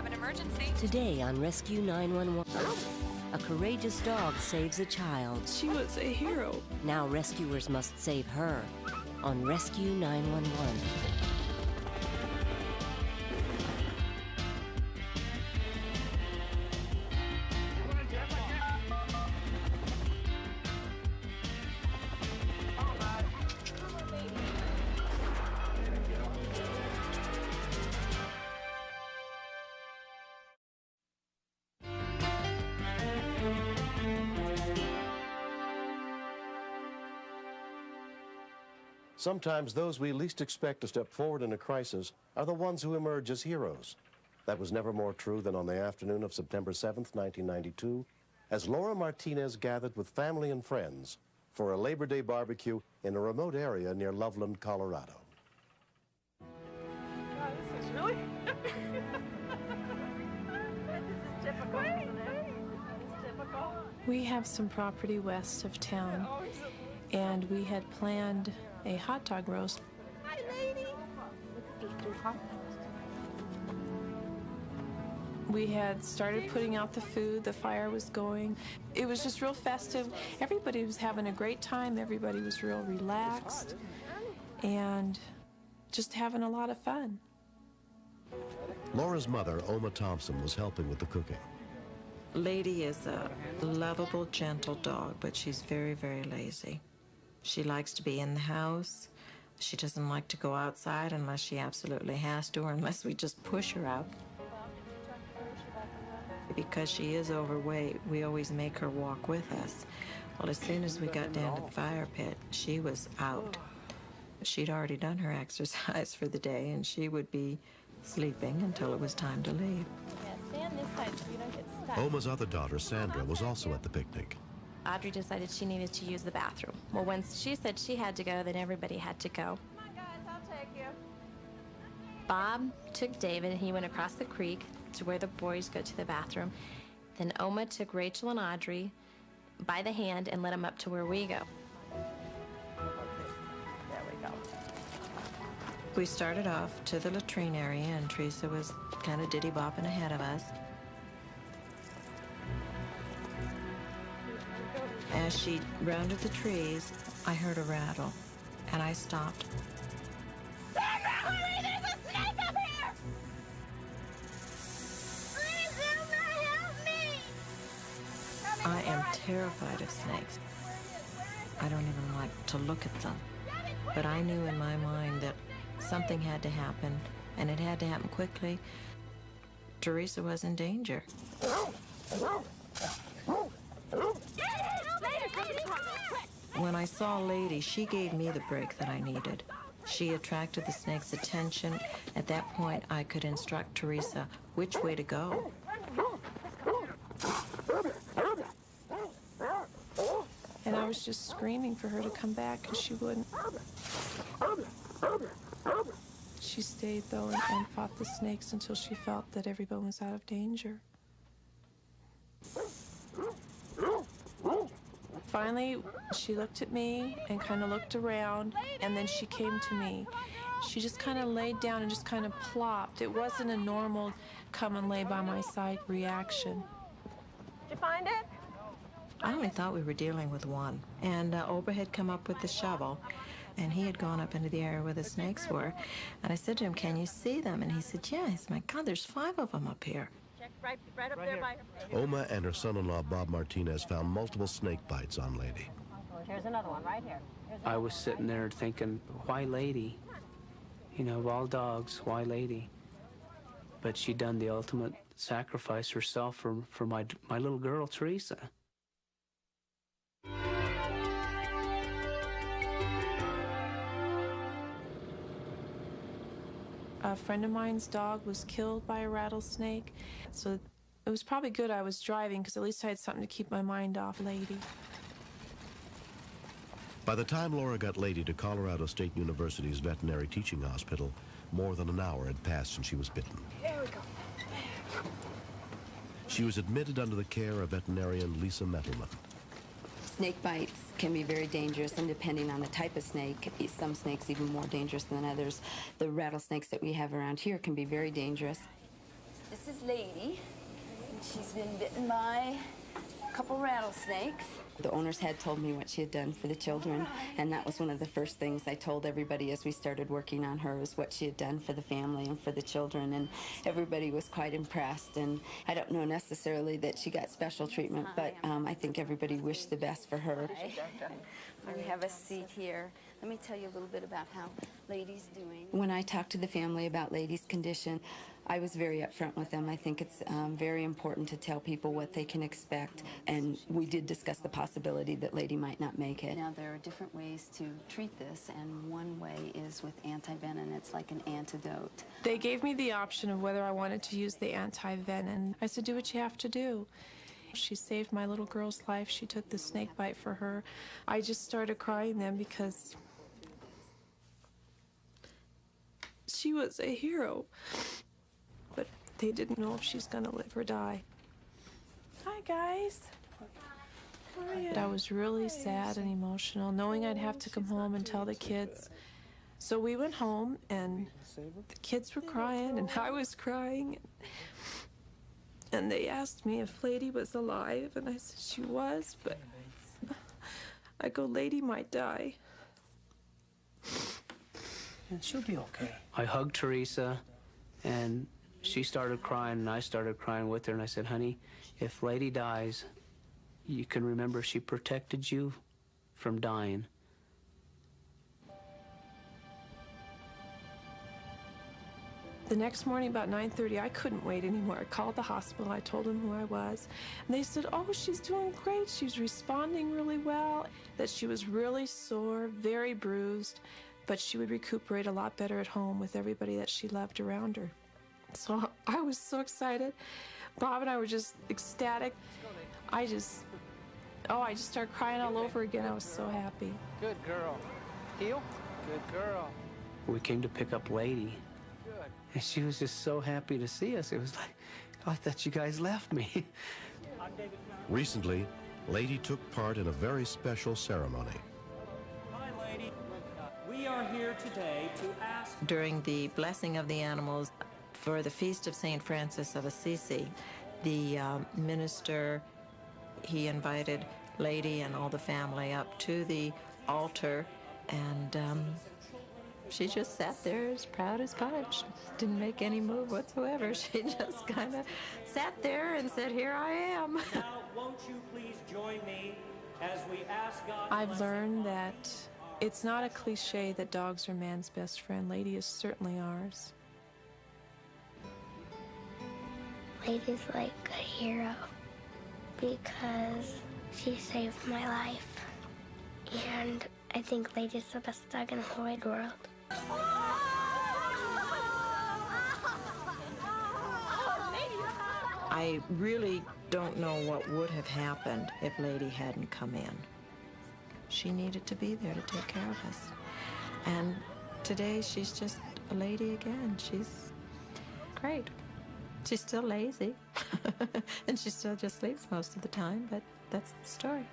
have an emergency. Today on Rescue 911, a courageous dog saves a child. She was a hero. Now rescuers must save her on Rescue 911. Sometimes those we least expect to step forward in a crisis are the ones who emerge as heroes. That was never more true than on the afternoon of September 7th, 1992, as Laura Martinez gathered with family and friends for a Labor Day barbecue in a remote area near Loveland, Colorado. God, this is really... This is typical, isn't it? It's typical. We have some property west of town, and we had planned a hot dog roast. Hi, lady. We had started putting out the food, the fire was going. It was just real festive. Everybody was having a great time. Everybody was real relaxed and just having a lot of fun. Laura's mother, Oma Thompson, was helping with the cooking. Lady is a lovable, gentle dog, but she's very, very lazy. She likes to be in the house. She doesn't like to go outside unless she absolutely has to, or unless we just push her out. Because she is overweight, we always make her walk with us. Well, as soon as we got down to the fire pit, she was out. She'd already done her exercise for the day, and she would be sleeping until it was time to leave. Yeah, stay on this side so you don't get stuck. Oma's other daughter, Sandra, was also at the picnic. Audrey decided she needed to use the bathroom. Well, when she said she had to go, then everybody had to go. Come on, guys, I'll take you. Bob took David, and he went across the creek to where the boys go to the bathroom. Then Oma took Rachel and Audrey by the hand and led them up to where we go. There we go. We started off to the latrine area, and Teresa was kind of diddy-bopping ahead of us. As she rounded the trees, I heard a rattle, and I stopped. Sandra, hurry! There's a snake up here! Please, Sandra, help me! I am terrified of snakes. I don't even like to look at them. But I knew in my mind that something had to happen, and it had to happen quickly. Teresa was in danger. When I saw Lady, she gave me the break that I needed. She attracted the snake's attention. At that point, I could instruct Teresa which way to go. And I was just screaming for her to come back, and she wouldn't. She stayed, though, and fought the snakes until she felt that everyone was out of danger. Finally, she looked at me and kind of looked around, and then she came to me. She just kind of laid down and just kind of plopped. It wasn't a normal come and lay by my side reaction. Did you find it? I only thought we were dealing with one. And Oba had come up with the shovel, and he had gone up into the area where the snakes were. And I said to him, "Can you see them?" And he said, "Yes." My God, there's 5 of them up here. Check right up there by her. Oma and her son-in-law, Bob Martinez, found multiple snake bites on Lady. Here's another one right here. I was sitting there thinking, why Lady? You know, of all dogs, why Lady? But she done the ultimate sacrifice herself for my little girl, Teresa. A friend of mine's dog was killed by a rattlesnake, so it was probably good I was driving, because at least I had something to keep my mind off Lady. By the time Laura got Lady to Colorado State University's veterinary teaching hospital, more than an hour had passed since she was bitten. There we go. She was admitted under the care of veterinarian Lisa Mettelman. Snake bites can be very dangerous, and depending on the type of snake, some snakes even more dangerous than others. The rattlesnakes that we have around here can be very dangerous. This is Lady, and she's been bitten by a couple rattlesnakes. The owners had told me what she had done for the children, and that was one of the first things I told everybody as we started working on her, was what she had done for the family and for the children, and everybody was quite impressed. And I don't know necessarily that she got special treatment, but I think everybody wished the best for her. We have a seat here. Let me tell you a little bit about how Lady's doing. When I talked to the family about Lady's condition, I was very upfront with them. I think it's very important to tell people what they can expect, and we did discuss the possibility that Lady might not make it. Now, there are different ways to treat this, and one way is with anti-venom. It's like an antidote. They gave me the option of whether I wanted to use the anti-venom. I said, do what you have to do. She saved my little girl's life. She took the snake bite for her. I just started crying then because she was a hero. But they didn't know if she's gonna live or die. Hi, guys. How are you? I was really sad and emotional, knowing I'd have to come home and tell the kids. So we went home, and the kids were crying, and I was crying. And they asked me if Lady was alive, and I said she was, but I go, Lady might die. And she'll be okay. I hugged Teresa, and she started crying, and I started crying with her, and I said, honey, if Lady dies, you can remember she protected you from dying. The next morning, about 9:30, I couldn't wait anymore. I called the hospital. I told them who I was. And they said, oh, she's doing great. She's responding really well. That she was really sore, very bruised, but she would recuperate a lot better at home with everybody that she loved around her. So I was so excited. Bob and I were just ecstatic. I just started crying all over again. I was so happy. Good girl. Heel? Good girl. We came to pick up Lady. And she was just so happy to see us. It was like, oh, I thought you guys left me. Recently, Lady took part in a very special ceremony. Hi, Lady. We are here today to ask... During the blessing of the animals for the Feast of St. Francis of Assisi, the minister, he invited Lady and all the family up to the altar, and she just sat there as proud as punch. Didn't make any move whatsoever. She just kind of sat there and said, here I am. Now, won't you please join me as we ask God... I've learned that it's not a cliche that dogs are man's best friend. Lady is certainly ours. Lady's like a hero because she saved my life. And I think Lady's the best dog in the whole wide world. I really don't know what would have happened if Lady hadn't come in. She needed to be there to take care of us. And today she's just a lady again. She's great. She's still lazy. And she still just sleeps most of the time, but that's the story.